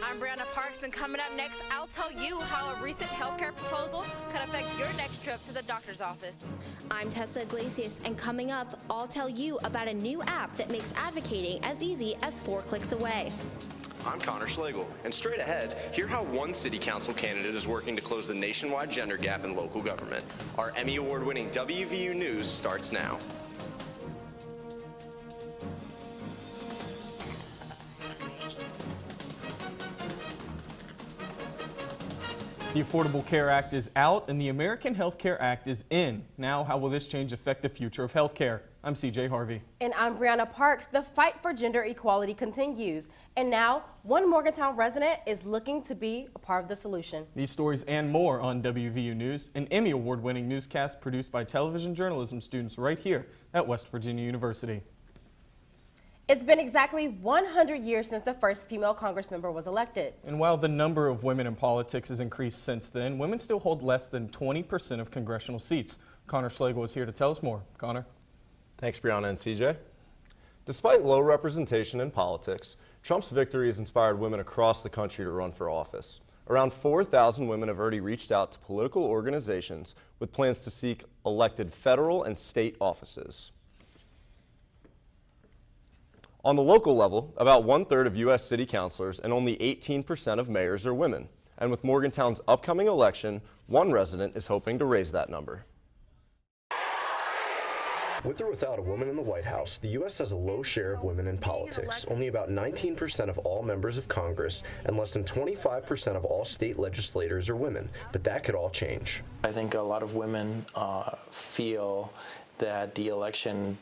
I'm Brianna Parks, and coming up next, I'll tell you how a recent healthcare proposal could affect your next trip to the doctor's office. I'm Tessa Iglesias, and coming up, I'll tell you about a new app that makes advocating as easy as 4 clicks away. I'm Connor Schlegel, and straight ahead, hear how one city council candidate is working to close the nationwide gender gap in local government. Our Emmy Award-winning WVU News starts now. The Affordable Care Act is out and the American Health Care Act is in. Now, how will this change affect the future of health care? I'm CJ Harvey. And I'm Brianna Parks. The fight for gender equality continues. And now, one Morgantown resident is looking to be a part of the solution. These stories and more on WVU News, an Emmy Award-winning newscast produced by television journalism students right here at West Virginia University. It's been exactly 100 years since the first female Congressmember was elected. And while the number of women in politics has increased since then, women still hold less than 20% of congressional seats. Connor Schlegel is here to tell us more. Connor. Thanks, Brianna and CJ. Despite low representation in politics, Trump's victory has inspired women across the country to run for office. Around 4,000 women have already reached out to political organizations with plans to seek elected federal and state offices. On the local level, about 1/3 of U.S. city councilors and only 18% of mayors are women. And with Morgantown's upcoming election, one resident is hoping to raise that number. With or without a woman in the White House, the U.S. has a low share of women in politics. Only about 19% of all members of Congress and less than 25% of all state legislators are women. But that could all change. I think a lot of women feel that the election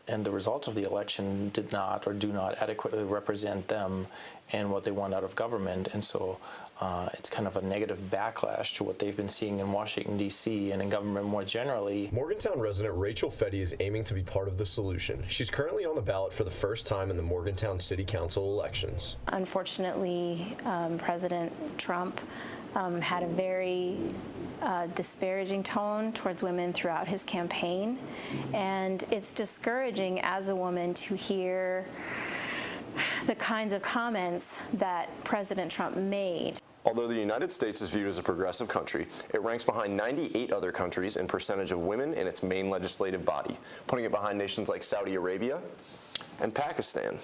and the results of the election did not or do not adequately represent them and what they want out of government. And so it's kind of a negative backlash to what they've been seeing in Washington, D.C. and in government more generally. Morgantown resident Rachel Fetty is aiming to be part of the solution. She's currently on the ballot for the first time in the Morgantown City Council elections. Unfortunately, President Trump had a very disparaging tone towards women throughout his campaign, and it's discouraging as a woman to hear the kinds of comments that President Trump made. Although the United States is viewed as a progressive country, it ranks behind 98 other countries in percentage of women in its main legislative body, putting it behind nations like Saudi Arabia and Pakistan.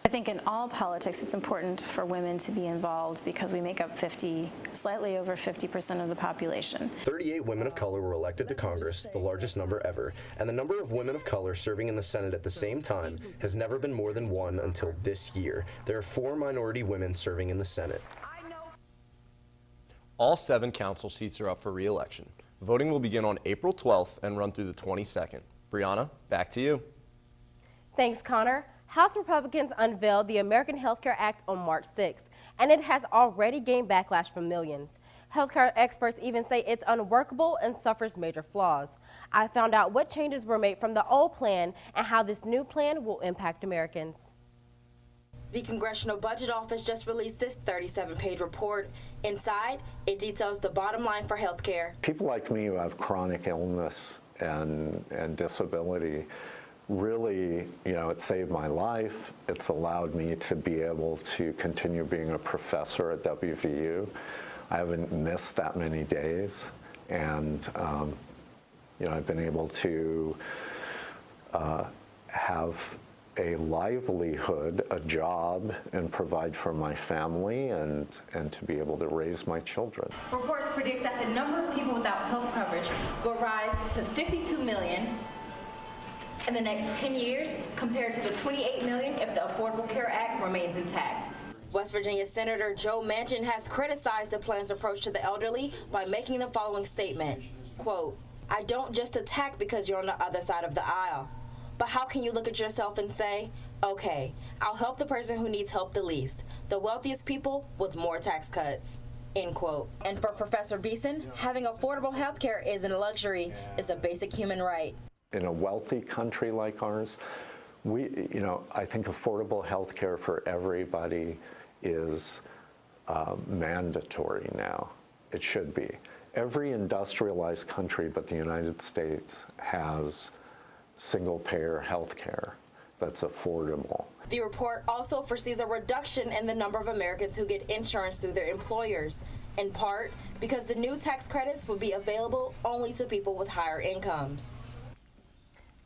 I think in all politics it's important for women to be involved because we make up slightly over 50% of the population. 38 women of color were elected to Congress, the largest number ever, and the number of women of color serving in the Senate at the same time has never been more than one until this year. There are 4 minority women serving in the Senate. All 7 council seats are up for re-election. Voting will begin on April 12th and run through the 22nd. Brianna, back to you. Thanks, Connor. House Republicans unveiled the American Health Care Act on March 6th, and it has already gained backlash from millions. Healthcare experts even say it's unworkable and suffers major flaws. I found out what changes were made from the old plan and how this new plan will impact Americans. The Congressional Budget Office just released this 37-page report. Inside, it details the bottom line for health care. People like me who have chronic illness and disability, really, it saved my life. It's allowed me to be able to continue being a professor at WVU. I haven't missed that many days, and I've been able to have a livelihood, a job, and provide for my family and to be able to raise my children. Reports predict that the number of people without health coverage will rise to 52 million in the next 10 years compared to the 28 million if the Affordable Care Act remains intact. West Virginia Senator Joe Manchin has criticized the plan's approach to the elderly by making the following statement, quote, "I don't just attack because you're on the other side of the aisle. But how can you look at yourself and say, okay, I'll help the person who needs help the least, the wealthiest people with more tax cuts," end quote. And for Professor Beeson, having affordable health care isn't a luxury, it's a basic human right. In a wealthy country like ours, I think affordable health care for everybody is mandatory now. It should be. Every industrialized country but the United States has single-payer health care. that's affordable. The report also foresees a reduction in the number of Americans who get insurance through their employers, in part because the new tax credits will be available only to people with higher incomes.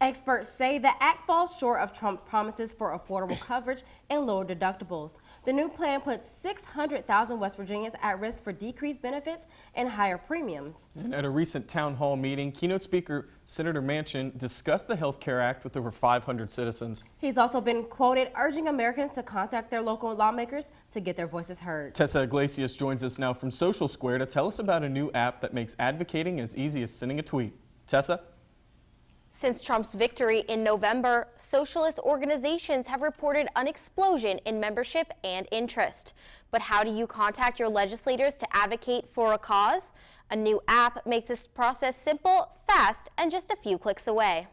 Experts say the act falls short of Trump's promises for affordable coverage and lower deductibles. The new plan puts 600,000 West Virginians at risk for decreased benefits and higher premiums. And at a recent town hall meeting, keynote speaker Senator Manchin discussed the Health Care Act with over 500 citizens. He's also been quoted urging Americans to contact their local lawmakers to get their voices heard. Tessa Iglesias joins us now from Social Square to tell us about a new app that makes advocating as easy as sending a tweet. Tessa? Since Trump's victory in November, socialist organizations have reported an explosion in membership and interest. But how do you contact your legislators to advocate for a cause? A new app makes this process simple, fast, and just a few clicks away.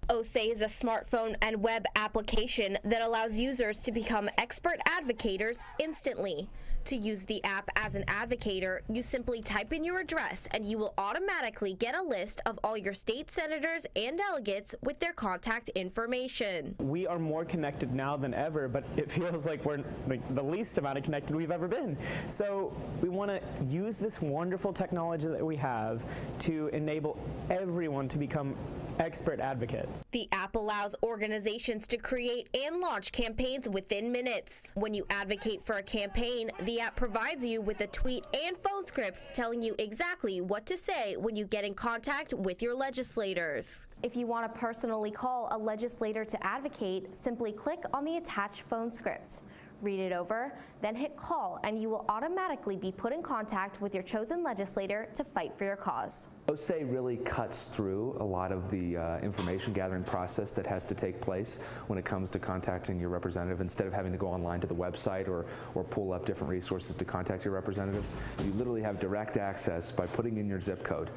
OSE is a smartphone and web application that allows users to become expert advocators instantly. To use the app as an advocator, you simply type in your address and you will automatically get a list of all your state senators and delegates with their contact information. We are more connected now than ever, but it feels like we're the least amount of connected we've ever been. So we want to use this wonderful technology that we have to enable everyone to become expert advocates. The app allows organizations to create and launch campaigns within minutes. When you advocate for a campaign, the app provides you with a tweet and phone script telling you exactly what to say when you get in contact with your legislators. If you want to personally call a legislator to advocate, simply click on the attached phone script. Read it over, then hit call, and you will automatically be put in contact with your chosen legislator to fight for your cause. OSE really cuts through a lot of the information gathering process that has to take place when it comes to contacting your representative. Instead of having to go online to the website or pull up different resources to contact your representatives, you literally have direct access by putting in your zip code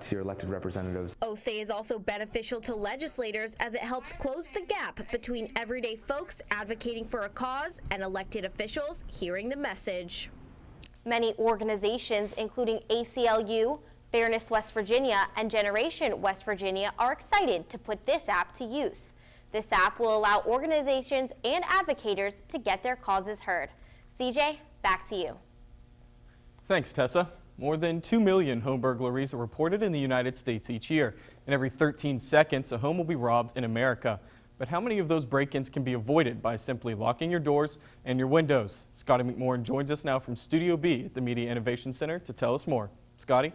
to your elected representatives. OSE is also beneficial to legislators as it helps close the gap between everyday folks advocating for a cause and elected officials hearing the message. Many organizations, including ACLU, Fairness West Virginia, and Generation West Virginia, are excited to put this app to use. This app will allow organizations and advocators to get their causes heard. CJ, back to you. Thanks, Tessa. More than 2 million home burglaries are reported in the United States each year, and every 13 seconds a home will be robbed in America. But how many of those break-ins can be avoided by simply locking your doors and your windows? Scotty McMorrin joins us now from Studio B at the Media Innovation Center to tell us more. Scotty?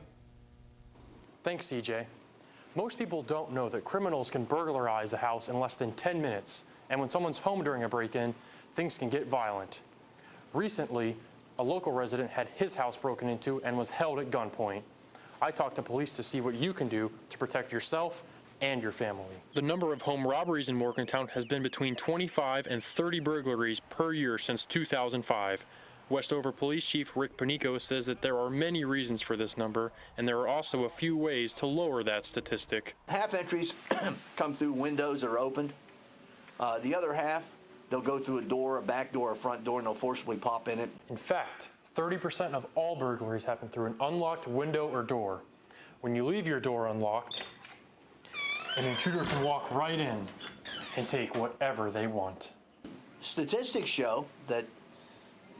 Thanks, CJ. Most people don't know that criminals can burglarize a house in less than 10 minutes, and when someone's home during a break-in, things can get violent. Recently, a local resident had his house broken into and was held at gunpoint. I talked to police to see what you can do to protect yourself and your family. The number of home robberies in Morgantown has been between 25 and 30 burglaries per year since 2005. Westover Police Chief Rick Panico says that there are many reasons for this number, and there are also a few ways to lower that statistic. Half entries come through windows that are opened. The other half, they'll go through a door, a back door, a front door, and they'll forcibly pop in it. In fact, 30% of all burglaries happen through an unlocked window or door. When you leave your door unlocked, an intruder can walk right in and take whatever they want. Statistics show that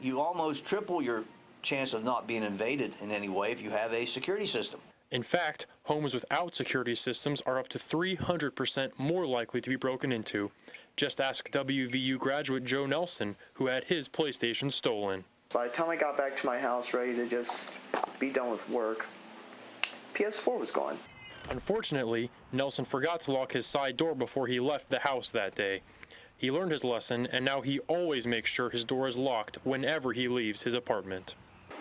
you almost triple your chance of not being invaded in any way if you have a security system. In fact, homes without security systems are up to 300% more likely to be broken into. Just ask WVU graduate Joe Nelson, who had his PlayStation stolen. By the time I got back to my house ready to just be done with work, PS4 was gone. Unfortunately, Nelson forgot to lock his side door before he left the house that day. He learned his lesson, and now he always makes sure his door is locked whenever he leaves his apartment.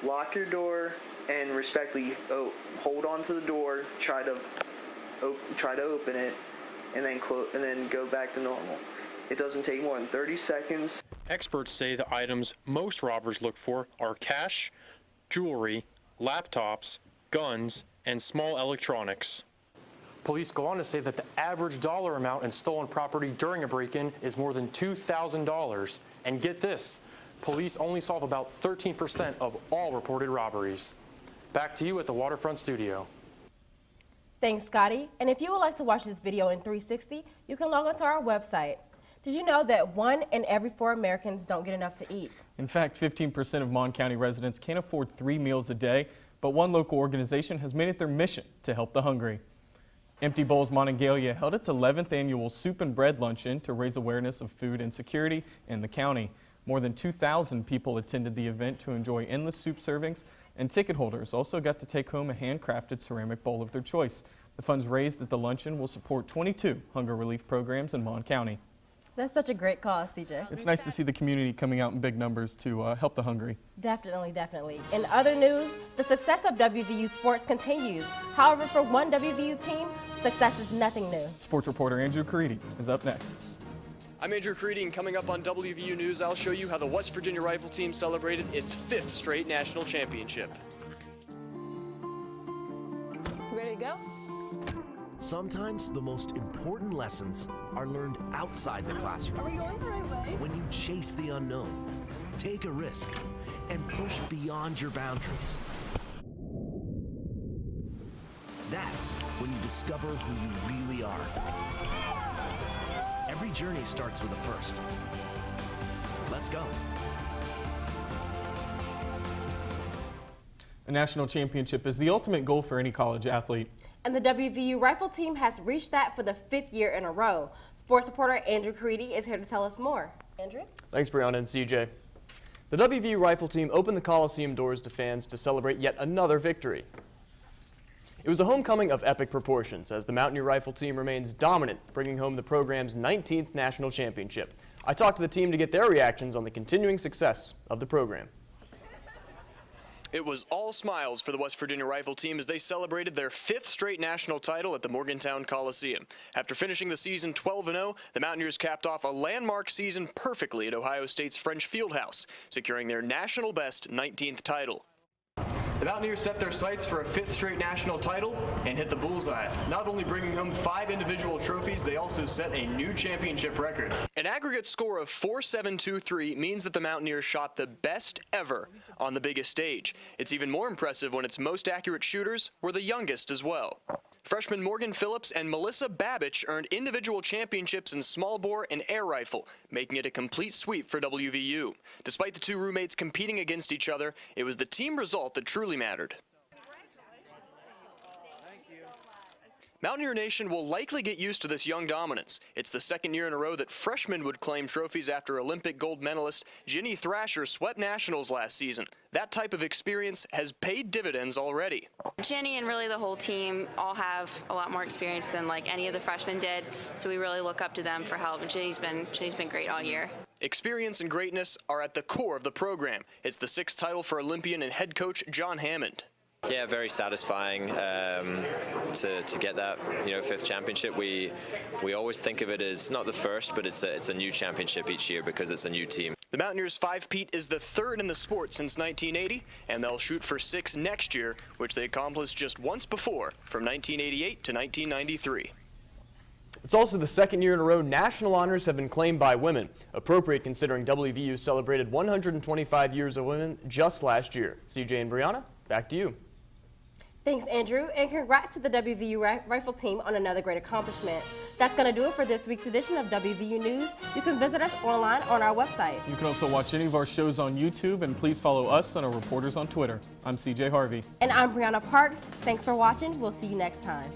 Lock your door and respectfully hold on to the door, try to open it, and then go back to normal. It doesn't take more than 30 seconds. Experts say the items most robbers look for are cash, jewelry, laptops, guns, and small electronics. Police go on to say that the average dollar amount in stolen property during a break-in is more than $2,000. And get this, police only solve about 13% of all reported robberies. Back to you at the Waterfront Studio. Thanks, Scotty. And if you would like to watch this video in 360, you can log onto our website. Did you know that 1 in every 4 Americans don't get enough to eat? In fact, 15% of Mon County residents can't afford 3 meals a day, but one local organization has made it their mission to help the hungry. Empty Bowls Monongalia held its 11th annual Soup and Bread Luncheon to raise awareness of food insecurity in the county. More than 2,000 people attended the event to enjoy endless soup servings, and ticket holders also got to take home a handcrafted ceramic bowl of their choice. The funds raised at the luncheon will support 22 hunger relief programs in Mon County. That's such a great cause, CJ. It's nice to see the community coming out in big numbers to help the hungry. Definitely, definitely. In other news, the success of WVU sports continues. However, for one WVU team, success is nothing new. Sports reporter Andrew Caridi is up next. I'm Andrew Caridi, and coming up on WVU News, I'll show you how the West Virginia Rifle Team celebrated its 5th straight national championship. Ready to go? Sometimes the most important lessons are learned outside the classroom. Are we going the right way? When you chase the unknown, take a risk, and push beyond your boundaries. That's when you discover who you really are. Every journey starts with a first. Let's go. A national championship is the ultimate goal for any college athlete. And the WVU Rifle Team has reached that for the 5th year in a row. Sports reporter Andrew Caridi is here to tell us more. Andrew? Thanks, Brianna and CJ. The WVU Rifle Team opened the Coliseum doors to fans to celebrate yet another victory. It was a homecoming of epic proportions as the Mountaineer Rifle Team remains dominant, bringing home the program's 19th national championship. I talked to the team to get their reactions on the continuing success of the program. It was all smiles for the West Virginia Rifle Team as they celebrated their 5th straight national title at the Morgantown Coliseum. After finishing the season 12-0, the Mountaineers capped off a landmark season perfectly at Ohio State's French Fieldhouse, securing their national best 19th title. The Mountaineers set their sights for a 5th straight national title and hit the bullseye. Not only bringing home 5 individual trophies, they also set a new championship record. An aggregate score of 4.723 means that the Mountaineers shot the best ever on the biggest stage. It's even more impressive when its most accurate shooters were the youngest as well. Freshmen Morgan Phillips and Melissa Babich earned individual championships in small bore and air rifle, making it a complete sweep for WVU. Despite the two roommates competing against each other, it was the team result that truly mattered. Mountaineer Nation will likely get used to this young dominance. It's the 2nd year in a row that freshmen would claim trophies after Olympic gold medalist Ginny Thrasher swept nationals last season. That type of experience has paid dividends already. Ginny and really the whole team all have a lot more experience than like any of the freshmen did, so we really look up to them for help, and Ginny's been great all year. Experience and greatness are at the core of the program. It's the 6th title for Olympian and head coach John Hammond. Yeah, very satisfying to get that 5th championship. We always think of it as not the first, but it's a new championship each year because it's a new team. The Mountaineers 5-peat is the 3rd in the sport since 1980, and they'll shoot for 6 next year, which they accomplished just once before, from 1988 to 1993. It's also the 2nd year in a row national honors have been claimed by women, appropriate considering WVU celebrated 125 years of women just last year. CJ and Brianna, back to you. Thanks, Andrew, and congrats to the WVU Rifle Team on another great accomplishment. That's going to do it for this week's edition of WVU News. You can visit us online on our website. You can also watch any of our shows on YouTube, and please follow us and our reporters on Twitter. I'm CJ Harvey. And I'm Brianna Parks. Thanks for watching. We'll see you next time.